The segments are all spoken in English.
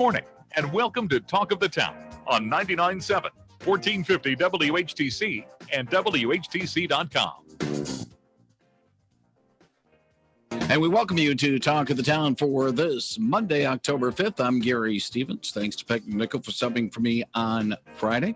morning, and welcome to Talk of the Town on 99.7, 1450 WHTC and WHTC.com. And we welcome you to Talk of the Town for this Monday, October 5th. I'm Gary Stevens. Thanks to Peck Nickel for subbing for me on Friday.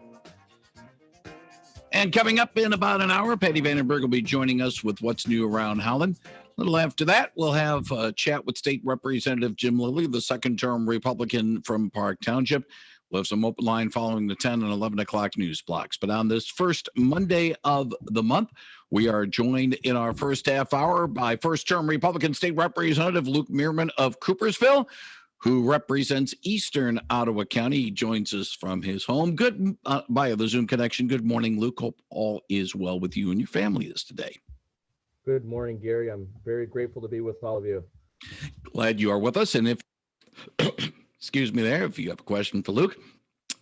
And coming up in about an hour, Patty Vandenberg will be joining us with What's New Around Howland. A little after that, we'll have a chat with State Representative Jim Lilly, the second-term Republican from Park Township. We'll have some open line following the 10 and 11 o'clock news blocks. But on this first Monday of the month, we are joined in our first half hour by first-term Republican State Representative Luke Meerman of Coopersville, who represents Eastern Ottawa County. He joins us from his home. Good via the Zoom connection. Good morning, Luke. Hope all is well with you and your family this today. Good morning, Gary. I'm very grateful to be with all of you. Glad you are with us. And if, excuse me there, if you have a question for Luke,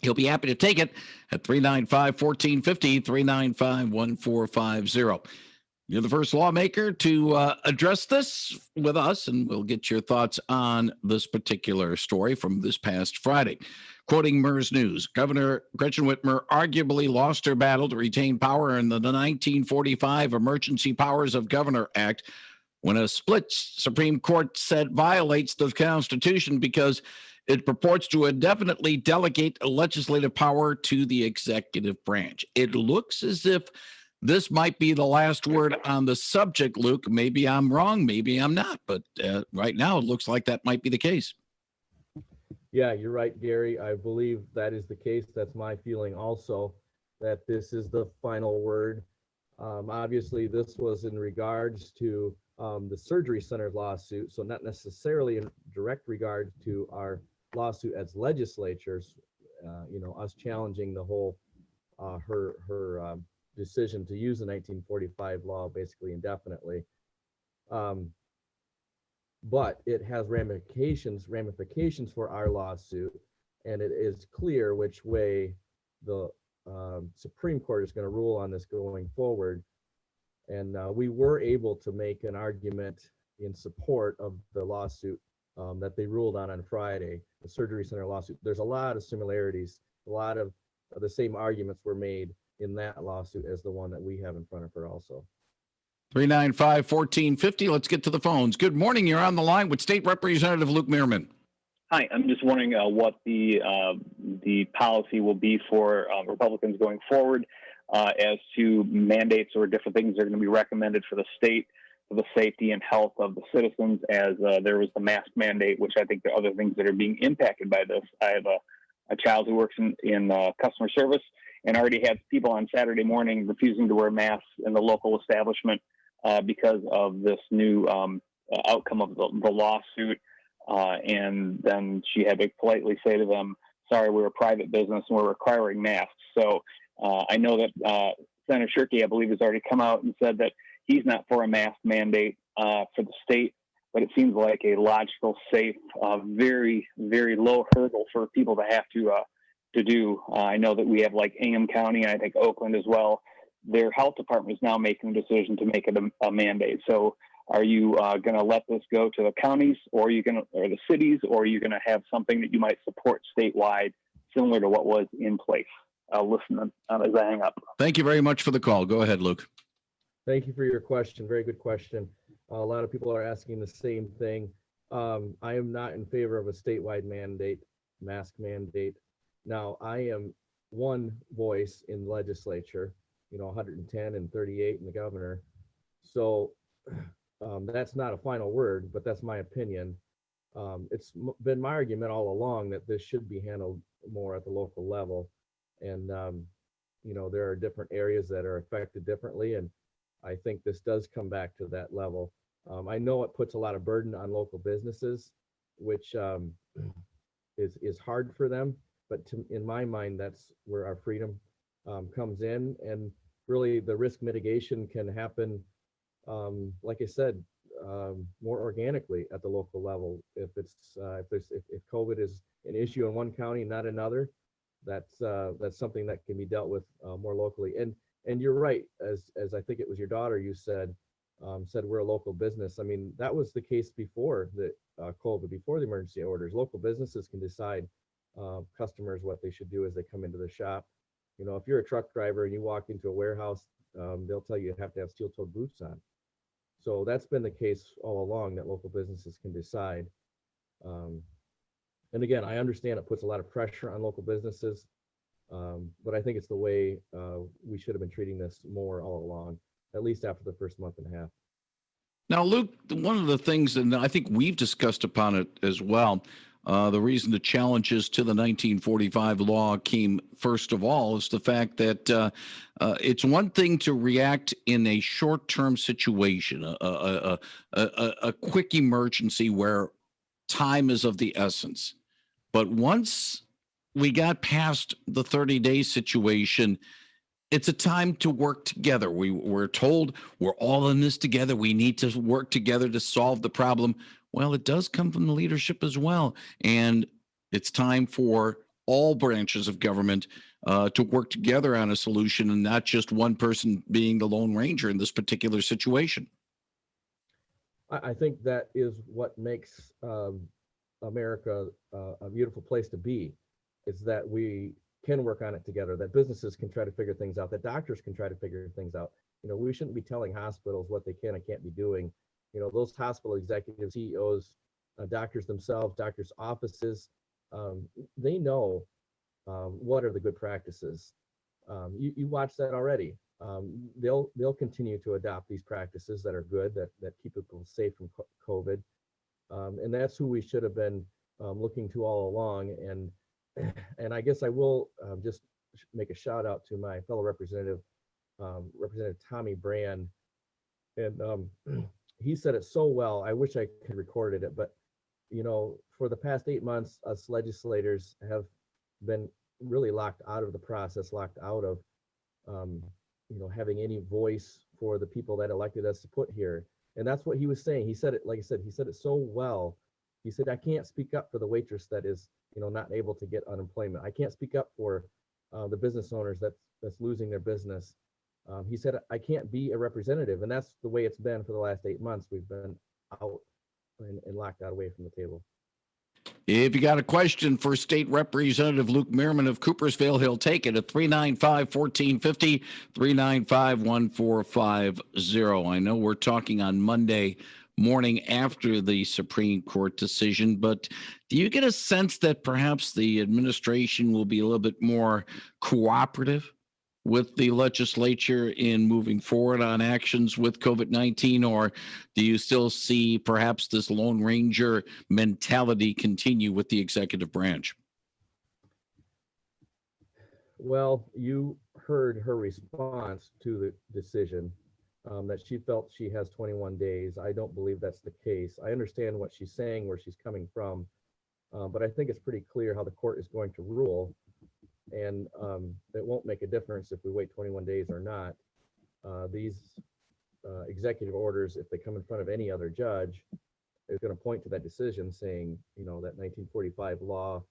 he'll be happy to take it at 395-1450, 395-1450. You're the first lawmaker to address this with us, and we'll get your thoughts on this particular story from this past Friday. Quoting MERS News, Governor Gretchen Whitmer arguably lost her battle to retain power in the 1945 Emergency Powers of Governor Act when a split Supreme Court said violates the Constitution because it purports to indefinitely delegate legislative power to the executive branch. It looks as if this might be the last word on the subject, Luke. Maybe I'm wrong, maybe I'm not, but right now it looks like that might be the case. Yeah, you're right, Gary. I believe that is the case. That's my feeling also, that this is the final word. Obviously, this was in regards to the surgery center lawsuit, so not necessarily in direct regard to our lawsuit as legislatures, us challenging the whole, her decision to use the 1945 law basically indefinitely. But it has ramifications for our lawsuit, and it is clear which way the Supreme Court is going to rule on this going forward. And we were able to make an argument in support of the lawsuit that they ruled on Friday, the surgery center lawsuit. There's a lot of similarities. A lot of the same arguments were made in that lawsuit as the one that we have in front of her also. 395-1450. Let's get to the phones. Good morning. You're on the line with State Representative Luke Meerman. Hi, I'm just wondering what the policy will be for Republicans going forward as to mandates or different things that are going to be recommended for the state for the safety and health of the citizens, as there was the mask mandate, which I think there are other things that are being impacted by this. I have a child who works in customer service and already had people on Saturday morning refusing to wear masks in the local establishment because of this new outcome of the lawsuit. And then she had to politely say to them, sorry, we're a private business and we're requiring masks. So I know that Senator Shirkey, I believe, has already come out and said that he's not for a mask mandate for the state, but it seems like a logical, safe, very, very low hurdle for people to have to do. I know that we have like Ingham County, and I think Oakland as well. Their health department is now making a decision to make it a mandate. So are you going to let this go to the counties, or the cities, or are you going to have something that you might support statewide, similar to what was in place? I'll listen as I hang up. Thank you very much for the call. Go ahead, Luke. Thank you for your question. Very good question. A lot of people are asking the same thing. I am not in favor of a statewide mask mandate. Now, I am one voice in the legislature, 110 and 38 in the governor. So that's not a final word, but that's my opinion. It's been my argument all along that this should be handled more at the local level. And, there are different areas that are affected differently. And I think this does come back to that level. I know it puts a lot of burden on local businesses, which is hard for them. But in my mind, that's where our freedom comes in. And really, the risk mitigation can happen, like I said, more organically at the local level. If COVID is an issue in one county, not another, that's something that can be dealt with more locally. And you're right, as I think it was your daughter, you said said we're a local business. I mean, that was the case before the COVID, before the emergency orders. Local businesses can decide customers what they should do as they come into the shop. You know, if you're a truck driver and you walk into a warehouse, they'll tell you have to have steel-toed boots on. So that's been the case all along, that local businesses can decide. And again, I understand it puts a lot of pressure on local businesses, but I think it's the way we should have been treating this more all along, at least after the first month and a half. Now, Luke, one of the things, and I think we've discussed upon it as well, the reason the challenges to the 1945 law came first of all is the fact that it's one thing to react in a short-term situation, a quick emergency where time is of the essence. But once we got past the 30-day situation, it's a time to work together. We're told we're all in this together. We need to work together to solve the problem. Well, it does come from the leadership as well. And it's time for all branches of government to work together on a solution and not just one person being the Lone Ranger in this particular situation. I think that is what makes America a beautiful place to be, is that we can work on it together, that businesses can try to figure things out, that doctors can try to figure things out. You know, we shouldn't be telling hospitals what they can and can't be doing. You know, those hospital executives, CEOs, doctors themselves, doctors' offices, they know what are the good practices. You watch that already. They'll continue to adopt these practices that are good, that keep people safe from COVID. And that's who we should have been looking to all along. And I guess I will just make a shout out to my fellow representative, Representative Tommy Brand. And he said it so well. I wish I could recorded it, but you know, for the past 8 months, us legislators have been really locked out of the process, locked out of you know, having any voice for the people that elected us to put here. And that's what he was saying. He said it, like I said, he said it so well. He said, I can't speak up for the waitress that is, you know, not able to get unemployment. I can't speak up for the business owners that's losing their business. He said, I can't be a representative. And that's the way it's been for the last 8 months. We've been out and locked out away from the table. If you got a question for State Representative Luke Meerman of Coopersville, he'll take it at 395-1450, 395-1450. I know we're talking on Monday morning after the Supreme Court decision, but do you get a sense that perhaps the administration will be a little bit more cooperative with the legislature in moving forward on actions with COVID-19, or do you still see perhaps this Lone Ranger mentality continue with the executive branch? Well, you heard her response to the decision, that she felt she has 21 days. I don't believe that's the case. I understand what she's saying, where she's coming from, but I think it's pretty clear how the court is going to rule. And it won't make a difference if we wait 21 days or not. These executive orders, if they come in front of any other judge, is going to point to that decision saying, you know, that 1945 law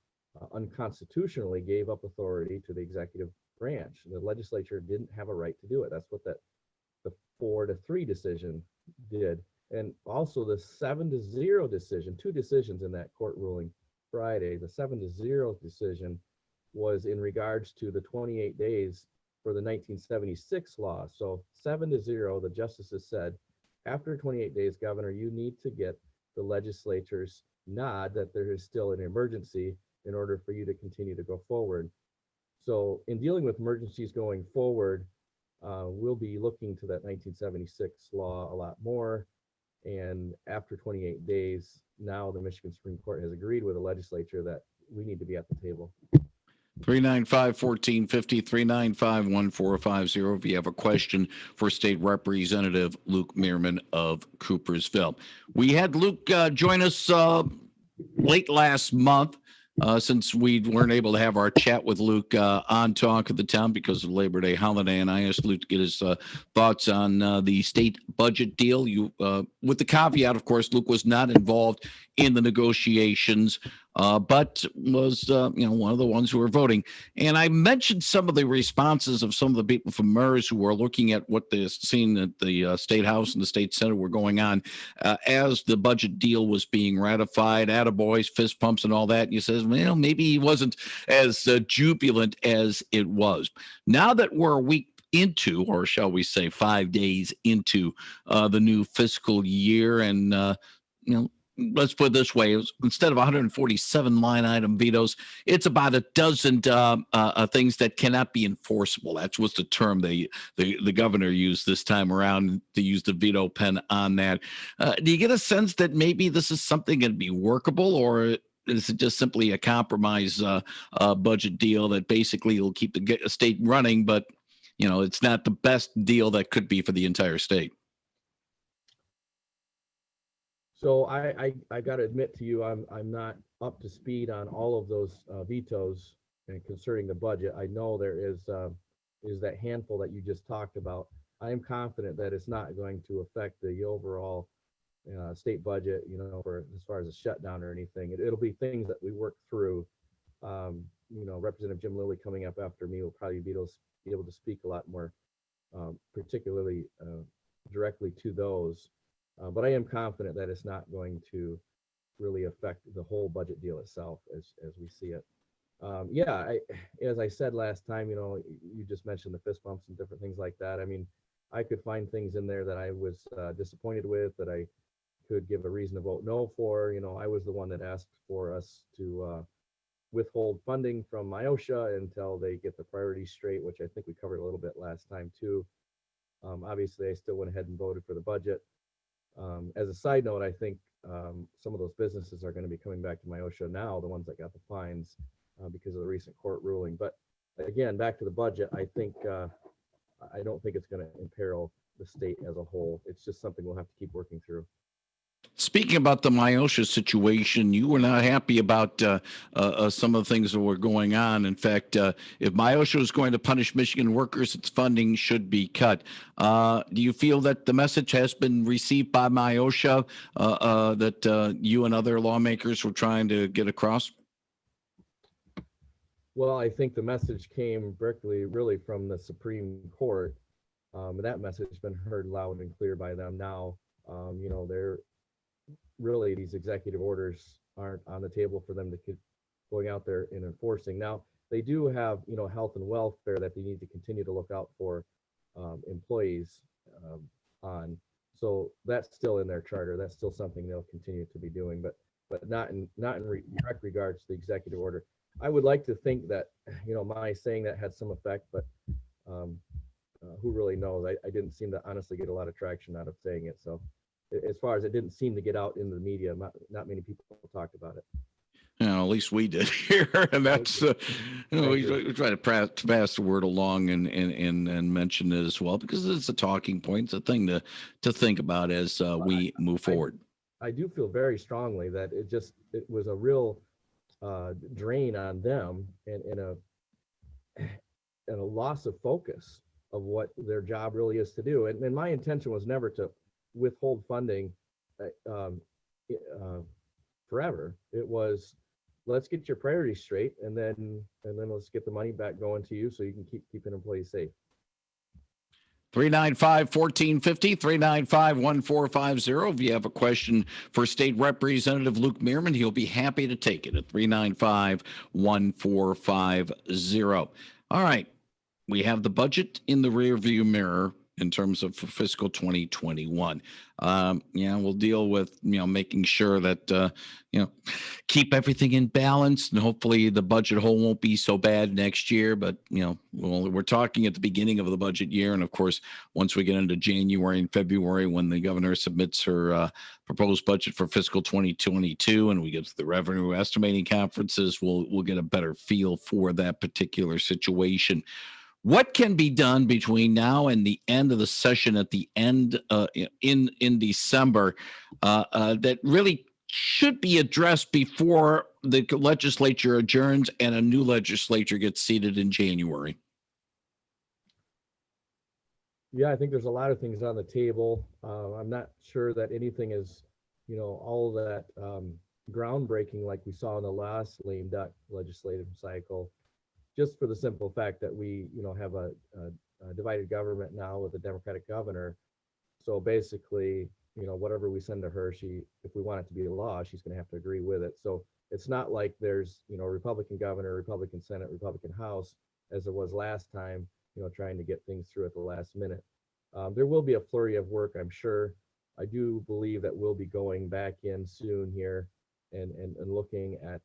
unconstitutionally gave up authority to the executive branch. The legislature didn't have a right to do it. That's what the 4-3 decision did. And also the 7-0 decision, 2 decisions in that court ruling Friday. The 7-0 decision was in regards to the 28 days for the 1976 law. So 7-0, the justices said, after 28 days, Governor, you need to get the legislature's nod that there is still an emergency in order for you to continue to go forward. So in dealing with emergencies going forward, we'll be looking to that 1976 law a lot more. And after 28 days, now the Michigan Supreme Court has agreed with the legislature that we need to be at the table. 395-1450, 395-1450 if you have a question for State Representative Luke Meerman of Coopersville. We had Luke join us late last month since we weren't able to have our chat with Luke on Talk of the Town because of Labor Day holiday, and I asked Luke to get his thoughts on the state budget deal. With the caveat, of course, Luke was not involved in the negotiations, but was one of the ones who were voting. And I mentioned some of the responses of some of the people from MERS who were looking at what they're seeing at the State House and the State Senate were going on as the budget deal was being ratified. Attaboys, fist pumps, and all that. And you says, well, maybe he wasn't as jubilant as it was. Now that we're a week into, or shall we say 5 days into the new fiscal year, and let's put it this way: instead of 147 line item vetoes, it's about a dozen things that cannot be enforceable. That was the term the governor used this time around, to use the veto pen on that. Do you get a sense that maybe this is something that would be workable, or is it just simply a compromise budget deal that basically will keep the state running, but it's not the best deal that could be for the entire state? So I got to admit to you, I'm not up to speed on all of those vetoes and concerning the budget. I know there is that handful that you just talked about. I am confident that it's not going to affect the overall state budget, for as far as a shutdown or anything. It'll be things that we work through. Representative Jim Lilly coming up after me will probably be able to speak a lot more, particularly directly to those. But I am confident that it's not going to really affect the whole budget deal itself as we see it. As I said last time, you just mentioned the fist bumps and different things like that. I mean, I could find things in there that I was disappointed with, that I could give a reason to vote no for. I was the one that asked for us to withhold funding from MIOSHA until they get the priorities straight, which I think we covered a little bit last time too. Obviously, I still went ahead and voted for the budget. As a side note, I think some of those businesses are going to be coming back to MIOSHA now, the ones that got the fines because of the recent court ruling. But again, back to the budget, I don't think it's going to imperil the state as a whole. It's just something we'll have to keep working through. Speaking about the MIOSHA situation, you were not happy about some of the things that were going on. In fact, if MIOSHA is going to punish Michigan workers, its funding should be cut. Do you feel that the message has been received by MIOSHA that you and other lawmakers were trying to get across? Well, I think the message came directly really from the Supreme Court. That message has been heard loud and clear by them now. They're really, these executive orders aren't on the table for them to keep going out there and enforcing. Now, they do have, health and welfare that they need to continue to look out for employees on. So that's still in their charter. That's still something they'll continue to be doing, but not in direct regards to the executive order. I would like to think that, my saying that had some effect, but who really knows? I didn't seem to honestly get a lot of traction out of saying it. So as far as it didn't seem to get out into the media, not many people talked about it. At least we did here, and that's we try to pass the word along and mention it as well, because it's a talking point, it's a thing to think about as we move forward. I do feel very strongly that it was a real drain on them and a loss of focus of what their job really is to do. And my intention was never to withhold funding forever. It was, let's get your priorities straight, and then let's get the money back going to you so you can keep keeping employees safe. 395-1450, 395-1450. If you have a question for State Representative Luke Meerman, he'll be happy to take it at 395-1450. All right. We have the budget in the rearview mirror in terms of fiscal 2021. We'll deal with, making sure that, keep everything in balance, and hopefully the budget hole won't be so bad next year. But, we're talking at the beginning of the budget year. And of course, once we get into January and February, when the governor submits her proposed budget for fiscal 2022, and we get to the revenue estimating conferences, we'll get a better feel for that particular situation. What can be done between now and the end of the session at the end in December that really should be addressed before the legislature adjourns and a new legislature gets seated in January? Yeah, I think there's a lot of things on the table. I'm not sure that anything is, all that groundbreaking like we saw in the last lame duck legislative cycle, just for the simple fact that we, have a divided government now with a Democratic governor. So basically, whatever we send to her, if we want it to be a law, she's going to have to agree with it. So it's not like there's, Republican governor, Republican Senate, Republican House, as it was last time, trying to get things through at the last minute. There will be a flurry of work, I'm sure. I do believe that we'll be going back in soon here and looking at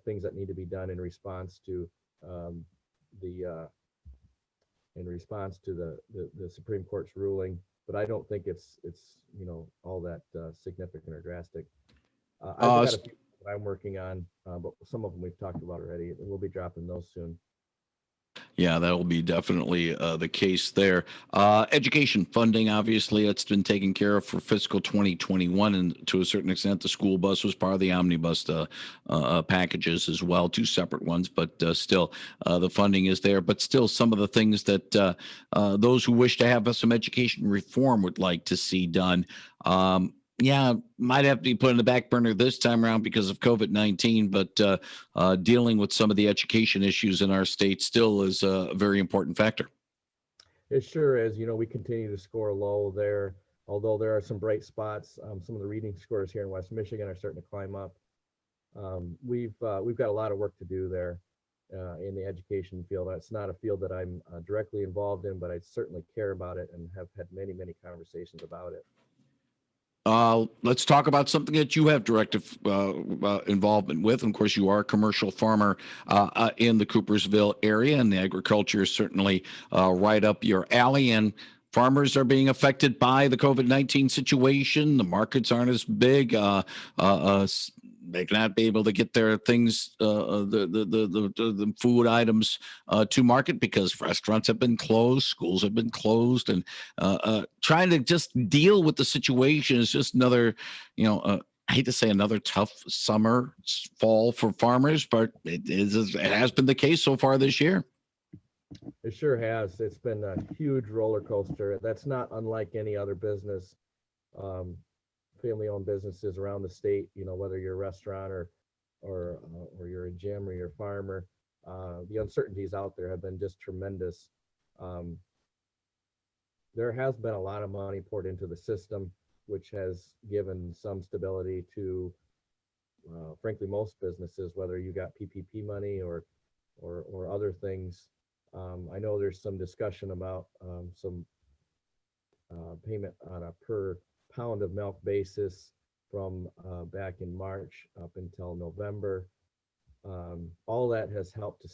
things that need to be done in response to the Supreme Court's ruling. But I don't think it's all that significant or drastic. I've got a few that I'm working on, but some of them we've talked about already, and we'll be dropping those soon. Yeah, that'll be definitely the case there. Education funding, obviously, that's been taken care of for fiscal 2021, and to a certain extent, the school bus was part of the omnibus packages as well, two separate ones, but still, the funding is there. But still, some of the things that those who wish to have some education reform would like to see done. Yeah, might have to be put in the back burner this time around because of COVID-19, but dealing with some of the education issues in our state still is a very important factor. It sure is. We continue to score low there, although there are some bright spots. Some of the reading scores here in West Michigan are starting to climb up. We've got a lot of work to do there in the education field. It's not a field that I'm directly involved in, but I certainly care about it and have had many, many conversations about it. Let's talk about something that you have direct involvement with. And of course, you are a commercial farmer in the Coopersville area, and the agriculture is certainly right up your alley. And farmers are being affected by the COVID-19 situation. The markets aren't as big. They cannot be able to get their things, the food items to market because restaurants have been closed, schools have been closed, and trying to just deal with the situation is just another, I hate to say another tough fall for farmers, but it has been the case so far this year. It sure has. It's been a huge roller coaster. That's not unlike any other business. Family-owned businesses around the state, whether you're a restaurant or you're a gym or you're a farmer, the uncertainties out there have been just tremendous. There has been a lot of money poured into the system, which has given some stability to, frankly, most businesses, whether you got PPP money or other things. I know there's some discussion about some payment on a per pound of milk basis from back in March up until November. All that has helped to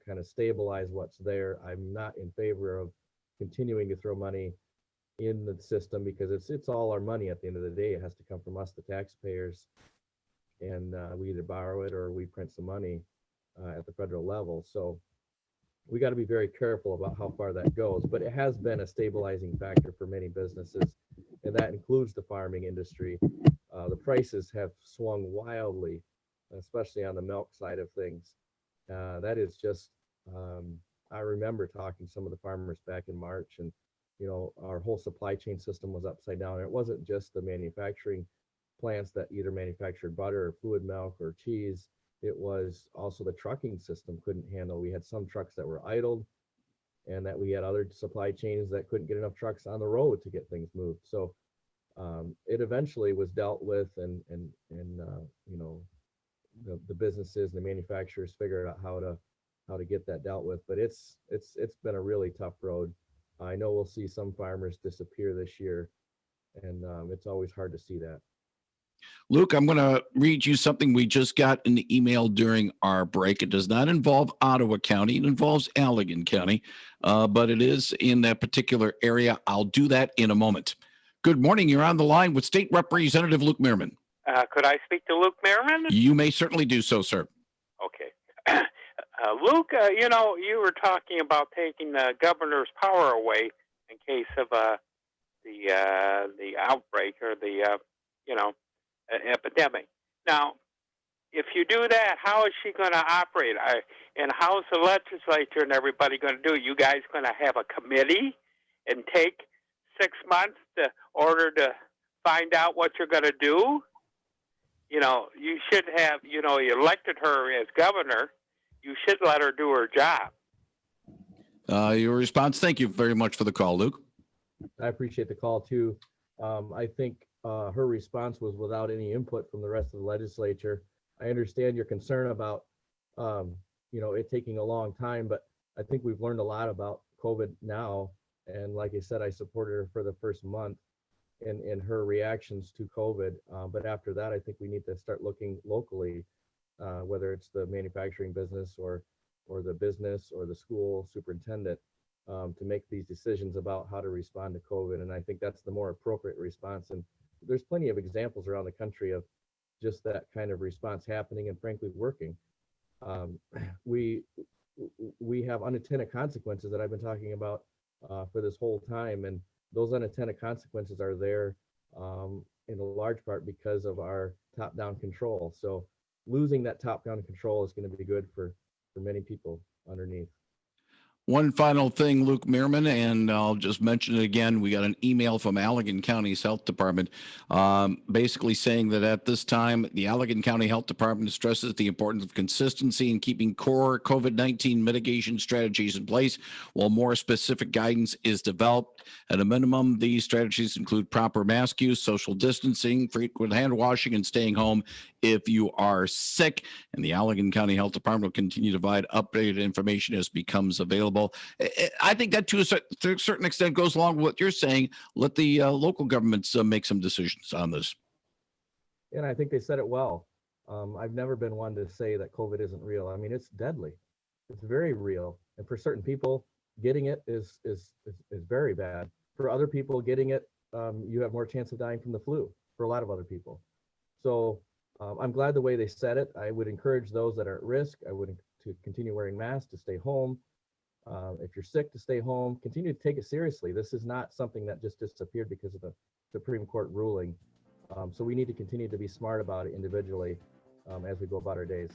kind of stabilize what's there. I'm not in favor of continuing to throw money in the system because it's all our money at the end of the day. It has to come from us, the taxpayers, and we either borrow it or we print some money at the federal level. So we got to be very careful about how far that goes, but it has been a stabilizing factor for many businesses, and that includes the farming industry. The prices have swung wildly, especially on the milk side of things. That is just, I remember talking to some of the farmers back in March, and our whole supply chain system was upside down. And it wasn't just the manufacturing plants that either manufactured butter or fluid milk or cheese. It was also the trucking system couldn't handle. We had some trucks that were idled, and that we had other supply chains that couldn't get enough trucks on the road to get things moved. So it eventually was dealt with, and the businesses and the manufacturers figured out how to get that dealt with. But it's been a really tough road. I know we'll see some farmers disappear this year, and it's always hard to see that. Luke, I'm going to read you something we just got in the email during our break. It does not involve Ottawa County. It involves Allegan County, but it is in that particular area. I'll do that in a moment. Good morning. You're on the line with State Representative Luke Meerman. Could I speak to Luke Meerman? You may certainly do so, sir. Okay. Luke, you were talking about taking the governor's power away in case of the outbreak or the epidemic. Now, if you do that, how is she going to operate? And how's the legislature and everybody going to do? You guys going to have a committee and take 6 months in order to find out what you're going to do? You should have, you elected her as governor. You should let her do her job. Your response. Thank you very much for the call, Luke. I appreciate the call too. I think her response was without any input from the rest of the legislature. I understand your concern about, it taking a long time, but I think we've learned a lot about COVID now. And like I said, I supported her for the first month in her reactions to COVID. But after that, I think we need to start looking locally, whether it's the manufacturing business or the business or the school superintendent, to make these decisions about how to respond to COVID. And I think that's the more appropriate response. And there's plenty of examples around the country of just that kind of response happening and frankly working. We have unintended consequences that I've been talking about for this whole time. And those unintended consequences are there in a large part because of our top-down control. So losing that top-down control is going to be good for many people underneath. One final thing, Luke Meerman, and I'll just mention it again. We got an email from Allegan County's Health Department basically saying that at this time, the Allegan County Health Department stresses the importance of consistency in keeping core COVID-19 mitigation strategies in place while more specific guidance is developed. At a minimum, these strategies include proper mask use, social distancing, frequent hand washing, and staying home if you are sick. And the Allegan County Health Department will continue to provide updated information as becomes available. I think that to a certain extent goes along with what you're saying. Let the local governments make some decisions on this. And I think they said it well. I've never been one to say that COVID isn't real. I mean, it's deadly. It's very real. And for certain people, getting it is very bad. For other people, getting it, you have more chance of dying from the flu for a lot of other people. So I'm glad the way they said it. I would encourage those that are at risk. I would to continue wearing masks, to stay home. If you're sick, to stay home. Continue to take it seriously. This is not something that just disappeared because of the Supreme Court ruling. So we need to continue to be smart about it individually as we go about our days.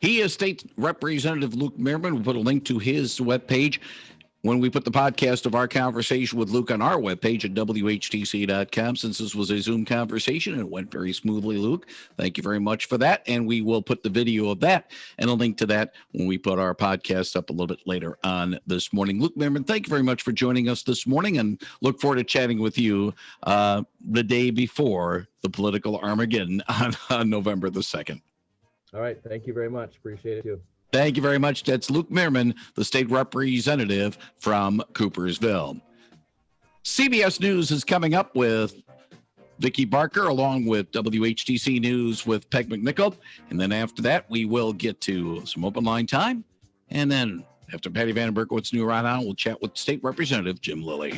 He is State Representative Luke Meerman. We'll put a link to his webpage when we put the podcast of our conversation with Luke on our webpage at WHTC.com. Since this was a Zoom conversation and it went very smoothly, Luke, thank you very much for that. And we will put the video of that and a link to that when we put our podcast up a little bit later on this morning. Luke Meerman, thank you very much for joining us this morning, and look forward to chatting with you the day before the political Armageddon on November the 2nd. All right. Thank you very much. Appreciate it too. Thank you very much. That's Luke Meerman, the state representative from Coopersville. CBS News is coming up with Vicki Barker, along with WHTC News with Peg McNichol. And then after that, we will get to some open line time. And then after Patty Van Berkowitz new right on, we'll chat with State Representative Jim Lilly.